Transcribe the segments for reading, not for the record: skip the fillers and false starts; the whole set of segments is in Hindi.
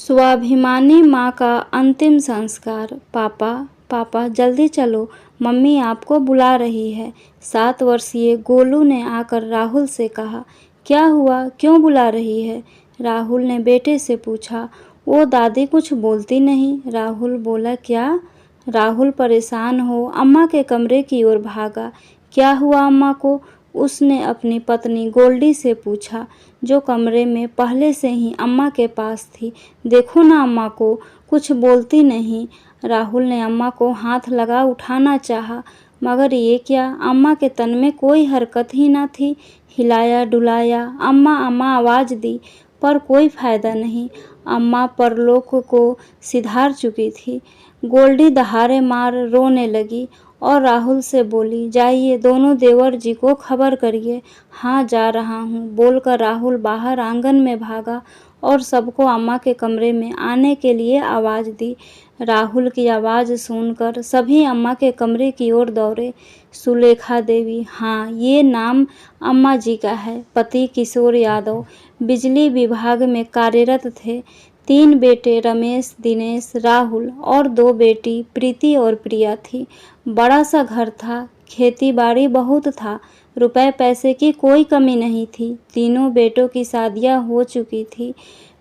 स्वाभिमानी माँ का अंतिम संस्कार। पापा, पापा जल्दी चलो, मम्मी आपको बुला रही है। 7 वर्षीय गोलू ने आकर राहुल से कहा। क्या हुआ, क्यों बुला रही है? राहुल ने बेटे से पूछा। वो दादी कुछ बोलती नहीं। राहुल बोला। क्या? राहुल परेशान हो अम्मा के कमरे की ओर भागा। क्या हुआ अम्मा को? उसने अपनी पत्नी गोल्डी से पूछा, जो कमरे में पहले से ही अम्मा के पास थी। देखो ना अम्मा को, कुछ बोलती नहीं। राहुल ने अम्मा को हाथ लगा उठाना चाहा, मगर ये क्या, अम्मा के तन में कोई हरकत ही न थी। हिलाया डुलाया, अम्मा अम्मा आवाज़ दी, पर कोई फायदा नहीं। अम्मा परलोक को सिधार चुकी थी। गोल्डी दहाड़े मार रोने लगी और राहुल से बोली, जाइए दोनों देवर जी को खबर करिए। हाँ जा रहा हूँ, बोलकर राहुल बाहर आंगन में भागा और सबको अम्मा के कमरे में आने के लिए आवाज़ दी। राहुल की आवाज़ सुनकर सभी अम्मा के कमरे की ओर दौड़े। सुलेखा देवी, हाँ ये नाम अम्मा जी का है। पति किशोर यादव बिजली विभाग में कार्यरत थे। 3 बेटे रमेश, दिनेश, राहुल और 2 बेटी प्रीति और प्रिया थी। बड़ा सा घर था, खेती बाड़ी बहुत था, रुपए पैसे की कोई कमी नहीं थी। तीनों बेटों की शादियां हो चुकी थी,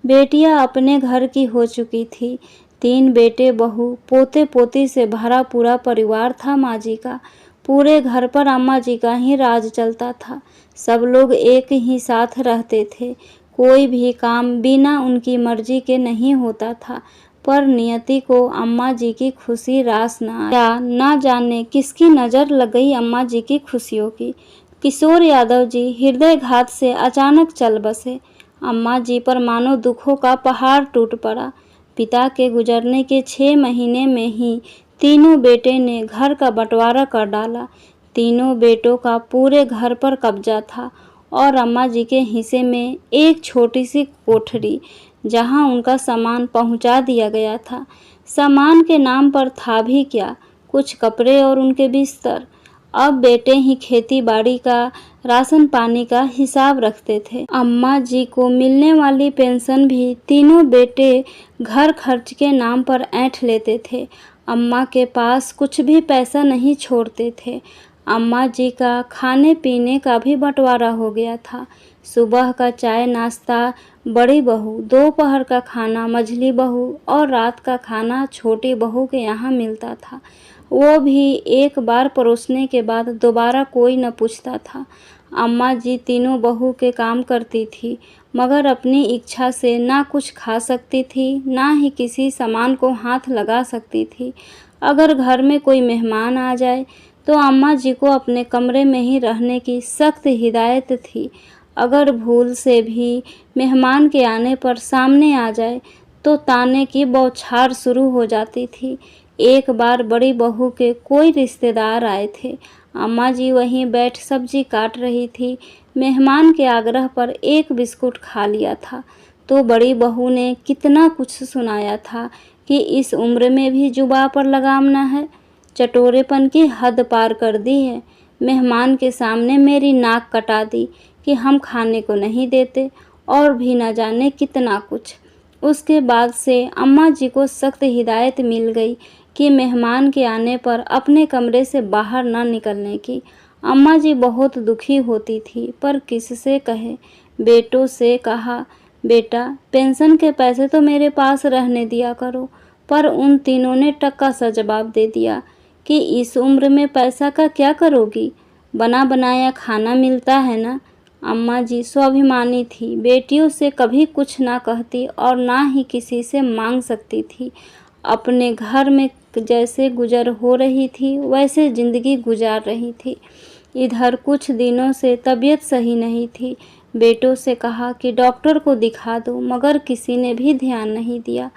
बेटियां अपने घर की हो चुकी थी। 3 बेटे बहू पोते पोती से भरा पूरा परिवार था माँ जी का। पूरे घर पर अम्मा जी का ही राज चलता था। सब लोग एक ही साथ रहते थे। कोई भी काम बिना उनकी मर्जी के नहीं होता था। पर नियति को अम्मा जी की खुशी रास न आई। या न जाने किसकी नज़र लग गई अम्मा जी की खुशियों की। किशोर यादव जी हृदयघात से अचानक चल बसे। अम्मा जी पर मानो दुखों का पहाड़ टूट पड़ा। पिता के गुजरने के 6 महीने में ही तीनों बेटे ने घर का बंटवारा कर डाला। तीनों बेटों का पूरे घर पर कब्जा था और अम्मा जी के हिस्से में एक छोटी सी कोठरी, जहां उनका सामान पहुंचा दिया गया था। सामान के नाम पर था भी क्या, कुछ कपड़े और उनके बिस्तर। अब बेटे ही खेती बाड़ी का, राशन पानी का हिसाब रखते थे। अम्मा जी को मिलने वाली पेंशन भी तीनों बेटे घर खर्च के नाम पर ऐंठ लेते थे। अम्मा के पास कुछ भी पैसा नहीं छोड़ते थे। अम्मा जी का खाने पीने का भी बंटवारा हो गया था। सुबह का चाय नाश्ता बड़ी बहू, दोपहर का खाना मझली बहू और रात का खाना छोटी बहू के यहाँ मिलता था। वो भी एक बार परोसने के बाद दोबारा कोई न पूछता था। अम्मा जी तीनों बहू के काम करती थी, मगर अपनी इच्छा से ना कुछ खा सकती थी, ना ही किसी सामान को हाथ लगा सकती थी। अगर घर में कोई मेहमान आ जाए तो अम्मा जी को अपने कमरे में ही रहने की सख्त हिदायत थी। अगर भूल से भी मेहमान के आने पर सामने आ जाए तो ताने की बौछार शुरू हो जाती थी। एक बार बड़ी बहू के कोई रिश्तेदार आए थे। अम्मा जी वहीं बैठ सब्जी काट रही थी। मेहमान के आग्रह पर एक बिस्कुट खा लिया था तो बड़ी बहू ने कितना कुछ सुनाया था कि इस उम्र में भी जुबान पर लगाम न है, चटोरेपन की हद पार कर दी है। मेहमान के सामने मेरी नाक कटा दी कि हम खाने को नहीं देते, और भी न जाने कितना कुछ। उसके बाद से अम्मा जी को सख्त हिदायत मिल गई कि मेहमान के आने पर अपने कमरे से बाहर न निकलने की। अम्मा जी बहुत दुखी होती थी, पर किससे कहे। बेटों से कहा, बेटा पेंशन के पैसे तो मेरे पास रहने दिया करो। पर उन तीनों ने टक्का सा जवाब दे दिया कि इस उम्र में पैसा का क्या करोगी, बना बनाया खाना मिलता है ना। अम्मा जी स्वाभिमानी थी, बेटियों से कभी कुछ ना कहती और ना ही किसी से मांग सकती थी। अपने घर में जैसे गुजर हो रही थी वैसे ज़िंदगी गुजार रही थी। इधर कुछ दिनों से तबीयत सही नहीं थी। बेटों से कहा कि डॉक्टर को दिखा दो, मगर किसी ने भी ध्यान नहीं दिया।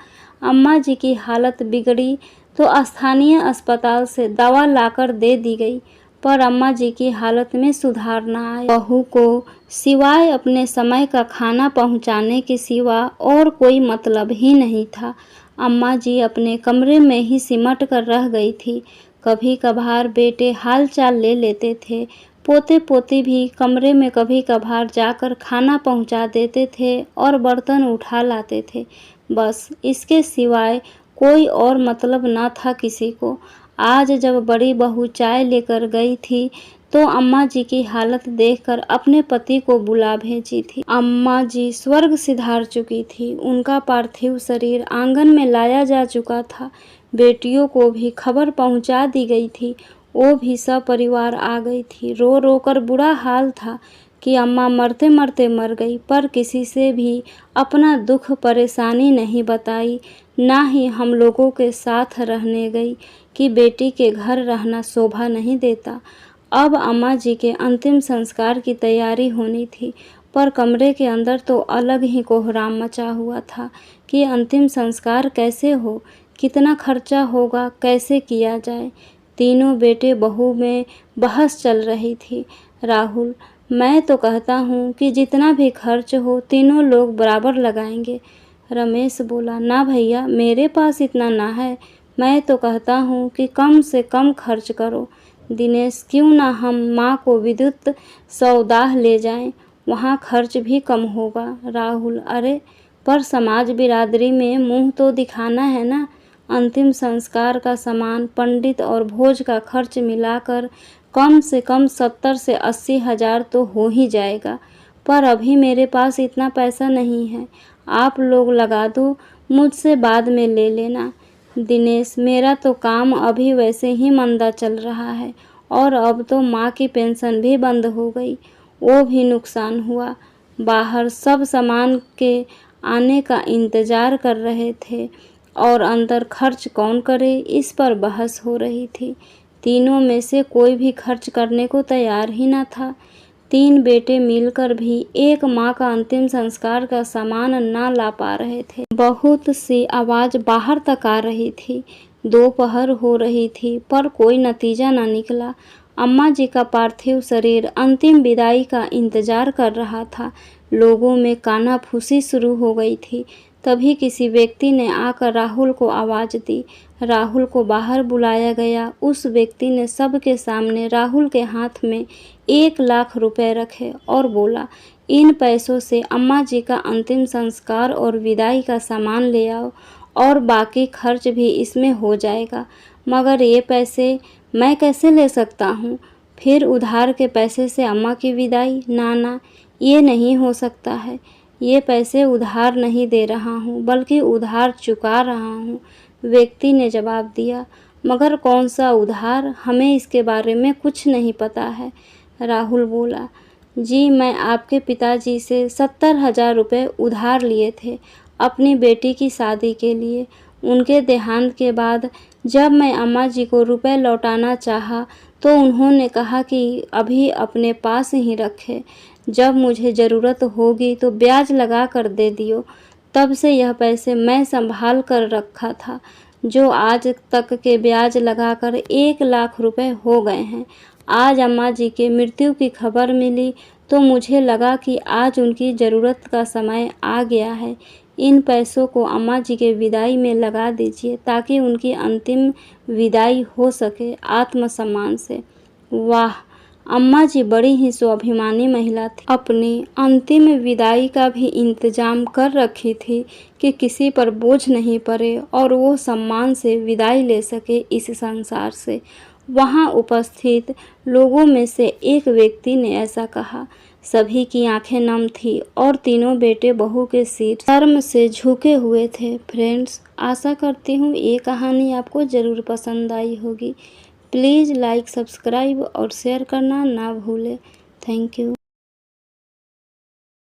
अम्मा जी की हालत बिगड़ी तो स्थानीय अस्पताल से दवा लाकर दे दी गई, पर अम्मा जी की हालत में सुधार न आया। बहू को सिवाय अपने समय का खाना पहुंचाने के सिवा और कोई मतलब ही नहीं था। अम्मा जी अपने कमरे में ही सिमट कर रह गई थी। कभी कभार बेटे हाल चाल ले लेते थे। पोते पोती भी कमरे में कभी कभार जाकर खाना पहुंचा देते थे और बर्तन उठा लाते थे, बस इसके सिवाय कोई और मतलब न था किसी को। आज जब बड़ी बहू चाय लेकर गई थी तो अम्मा जी की हालत देखकर अपने पति को बुला भेजी थी। अम्मा जी स्वर्ग सिधार चुकी थी। उनका पार्थिव शरीर आंगन में लाया जा चुका था। बेटियों को भी खबर पहुंचा दी गई थी। वो भी सपरिवार आ गई थी। रो रो कर बुरा हाल था कि अम्मा मरते मरते मर गई, पर किसी से भी अपना दुख परेशानी नहीं बताई, ना ही हम लोगों के साथ रहने गई कि बेटी के घर रहना शोभा नहीं देता। अब अम्मा जी के अंतिम संस्कार की तैयारी होनी थी, पर कमरे के अंदर तो अलग ही कोहराम मचा हुआ था कि अंतिम संस्कार कैसे हो, कितना खर्चा होगा, कैसे किया जाए। तीनों बेटे बहू में बहस चल रही थी। राहुल, मैं तो कहता हूँ कि जितना भी खर्च हो तीनों लोग बराबर लगाएंगे। रमेश बोला, ना भैया, मेरे पास इतना ना है। मैं तो कहता हूँ कि कम से कम खर्च करो। दिनेश, क्यों ना हम माँ को विद्युत सौदाह ले जाएं, वहाँ खर्च भी कम होगा। राहुल, अरे पर समाज बिरादरी में मुंह तो दिखाना है ना। अंतिम संस्कार का सामान, पंडित और भोज का खर्च मिलाकर कम से कम 70 से 80 हजार तो हो ही जाएगा, पर अभी मेरे पास इतना पैसा नहीं है। आप लोग लगा दो, मुझसे बाद में ले लेना। दिनेश, मेरा तो काम अभी वैसे ही मंदा चल रहा है और अब तो माँ की पेंशन भी बंद हो गई, वो भी नुकसान हुआ। बाहर सब सामान के आने का इंतजार कर रहे थे और अंदर खर्च कौन करे, इस पर बहस हो रही थी। तीनों में से कोई भी खर्च करने को तैयार ही न था। तीन बेटे मिलकर भी एक माँ का अंतिम संस्कार का सामान ना ला पा रहे थे। बहुत सी आवाज़ बाहर तक आ रही थी। दोपहर हो रही थी पर कोई नतीजा न निकला। अम्मा जी का पार्थिव शरीर अंतिम विदाई का इंतजार कर रहा था। लोगों में कानाफूसी शुरू हो गई थी। तभी किसी व्यक्ति ने आकर राहुल को आवाज़ दी। राहुल को बाहर बुलाया गया। उस व्यक्ति ने सबके सामने राहुल के हाथ में 1 लाख रुपए रखे और बोला, इन पैसों से अम्मा जी का अंतिम संस्कार और विदाई का सामान ले आओ और बाकी खर्च भी इसमें हो जाएगा। मगर ये पैसे मैं कैसे ले सकता हूँ? फिर उधार के पैसे से अम्मा की विदाई? ना, ये नहीं हो सकता है। ये पैसे उधार नहीं दे रहा हूँ, बल्कि उधार चुका रहा हूँ। व्यक्ति ने जवाब दिया, मगर कौन सा उधार? हमें इसके बारे में कुछ नहीं पता है। राहुल बोला, जी मैं आपके पिताजी से 70,000 रुपये उधार लिए थे अपनी बेटी की शादी के लिए। उनके देहांत के बाद जब मैं अम्मा जी को रुपए लौटाना चाहा तो उन्होंने कहा कि अभी अपने पास ही रखे, जब मुझे ज़रूरत होगी तो ब्याज लगा कर दे दियो। तब से यह पैसे मैं संभाल कर रखा था, जो आज तक के ब्याज लगाकर 1 लाख रुपए हो गए हैं। आज अम्मा जी के मृत्यु की खबर मिली तो मुझे लगा कि आज उनकी ज़रूरत का समय आ गया है। इन पैसों को अम्मा जी के विदाई में लगा दीजिए ताकि उनकी अंतिम विदाई हो सके आत्मसम्मान से। वाह, अम्मा जी बड़ी ही स्वाभिमानी महिला थी। अपनी अंतिम विदाई का भी इंतजाम कर रखी थी कि किसी पर बोझ नहीं पड़े और वो सम्मान से विदाई ले सके इस संसार से। वहाँ उपस्थित लोगों में से एक व्यक्ति ने ऐसा कहा। सभी की आंखें नम थी और तीनों बेटे बहू के सिर शर्म से झुके हुए थे। फ्रेंड्स, आशा करती हूँ ये कहानी आपको ज़रूर पसंद आई होगी। प्लीज़ लाइक, सब्सक्राइब और शेयर करना ना भूलें। Thank you.